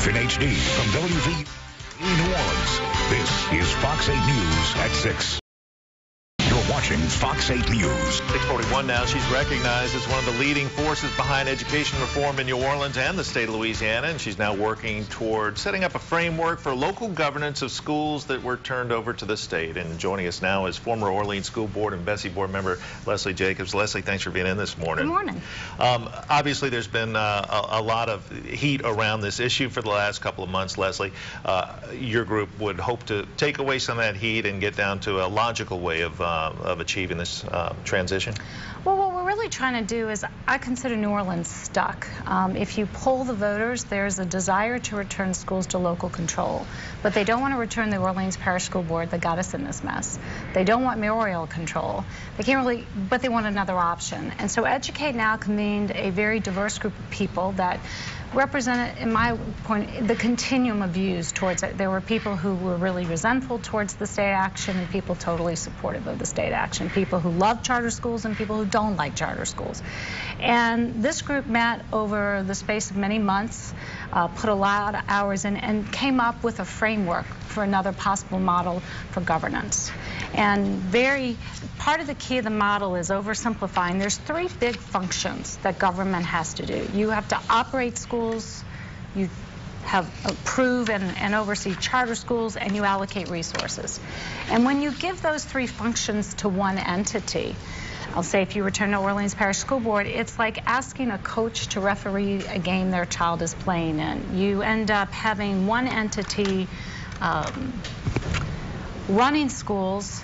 in HD from WV New Orleans. This is Fox 8 News at 6. You're watching Fox 8 News. 6:41 now. She's recognized as one of the leading forces behind education reform in New Orleans and the state of Louisiana, and she's now working toward setting up a framework for local governance of schools that were turned over to the state. And joining us now is former Orleans School Board and Bessie Board member Leslie Jacobs. Leslie, thanks for being in this morning. Good morning. Obviously, there's been a lot of heat around this issue for the last couple of months. Leslie, your group would hope to take away some of that heat and get down to a logical way of achieving this transition? Well, what we're really trying to do is, I consider New Orleans stuck. If you poll the voters, there's a desire to return schools to local control, but they don't want to return the Orleans Parish School Board that got us in this mess. They don't want mayoral control. They can't really, but they want another option. And so Educate Now convened a very diverse group of people that represented, in my point, the continuum of views towards it. There were people who were really resentful towards the state action and people totally supportive of the state action, people who love charter schools and people who don't like charter schools. And this group met over the space of many months, put a lot of hours in, and came up with a framework for another possible model for governance. And part of the key of the model is oversimplifying. There's three big functions that government has to do. You have to operate schools, you have approve and oversee charter schools, and you allocate resources. And when you give those three functions to one entity, I'll say if you return to Orleans Parish School Board, it's like asking a coach to referee a game their child is playing in. You end up having one entity running schools,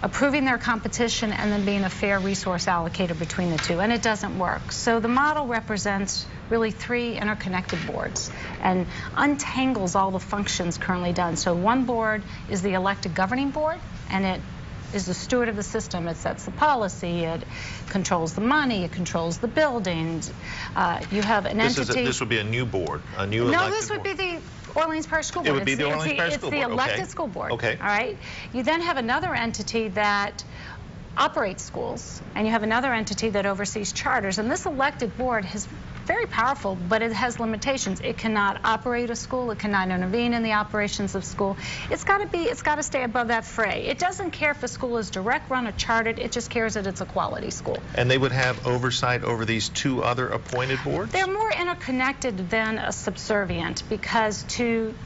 approving their competition, and then being a fair resource allocator between the two, and it doesn't work. So the model represents really three interconnected boards and untangles all the functions currently done. So one board is the elected governing board, and it is the steward of the system. It sets the policy, it controls the money, it controls the buildings. You have an entity. This would be a new board, a new elected board. No, this would be the Orleans Parish School Board. It would be the Orleans Parish School Board. It's the elected school board. Okay. All right. You then have another entity that operates schools, and you have another entity that oversees charters. And this elected board is very powerful, but it has limitations. It cannot operate a school. It cannot intervene in the operations of school. It's got to stay above that fray. It doesn't care if a school is direct run or chartered. It just cares that it's a quality school. And they would have oversight over these two other appointed boards? They're more interconnected than a subservient, because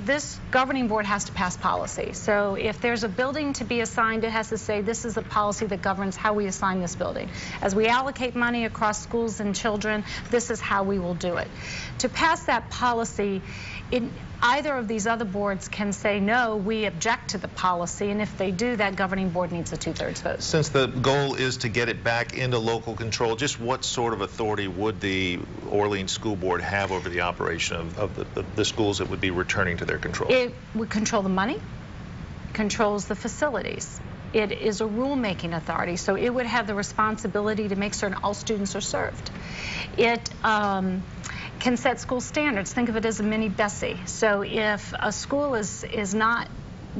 this governing board has to pass policy. So if there's a building to be assigned, it has to say this is a policy that governs how we assign this building. As we allocate money across schools and children, this is how we will do it. To pass that policy, either of these other boards can say, no, we object to the policy, and if they do, that governing board needs a 2/3 vote. Since the goal is to get it back into local control, just what sort of authority would the Orleans School Board have over the operation of the schools that would be returning to their control? It would control the money, controls the facilities. It is a rulemaking authority, so it would have the responsibility to make certain all students are served. It can set school standards. Think of it as a mini Bessie. So if a school is not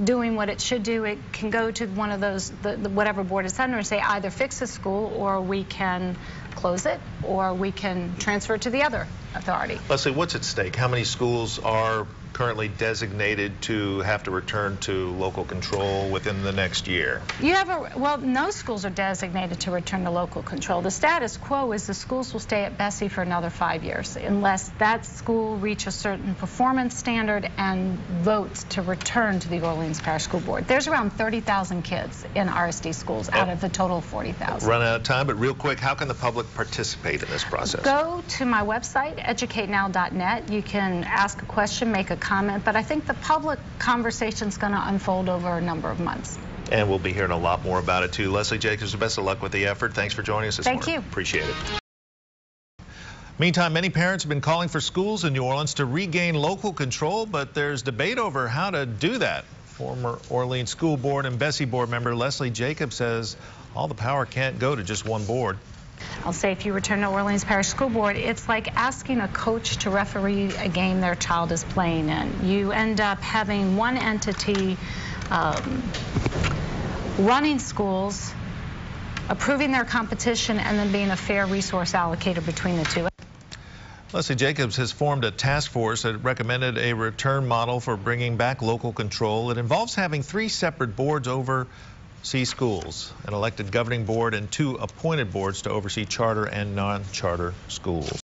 doing what it should do, it can go to one of those, whatever board it's under, and say either fix the school, or we can close it, or we can transfer it to the other authority. Leslie, what's at stake? How many schools are currently designated to have to return to local control within the next year? Well, no schools are designated to return to local control. The status quo is the schools will stay at Bessie for another 5 years unless that school reach a certain performance standard and votes to return to the Orleans Parish School Board. There's around 30,000 kids in RSD schools out of the total of 40,000. Run out of time, but real quick, how can the public participate in this process? Go to my website, educatenow.net. You can ask a question, make a comment, but I think the public conversation is going to unfold over a number of months. And we'll be hearing a lot more about it too. Leslie Jacobs, best of luck with the effort. Thanks for joining us this morning. Thank you. Appreciate it. Meantime, many parents have been calling for schools in New Orleans to regain local control, but there's debate over how to do that. Former Orleans School Board and Bessie Board member Leslie Jacobs says all the power can't go to just one board. I'll say if you return to Orleans Parish School Board, it's like asking a coach to referee a game their child is playing in. You end up having one entity running schools, approving their competition, and then being a fair resource allocator between the two. Leslie Jacobs has formed a task force that recommended a return model for bringing back local control. It involves having 3 separate boards oversee schools, an elected governing board and 2 appointed boards to oversee charter and non-charter schools.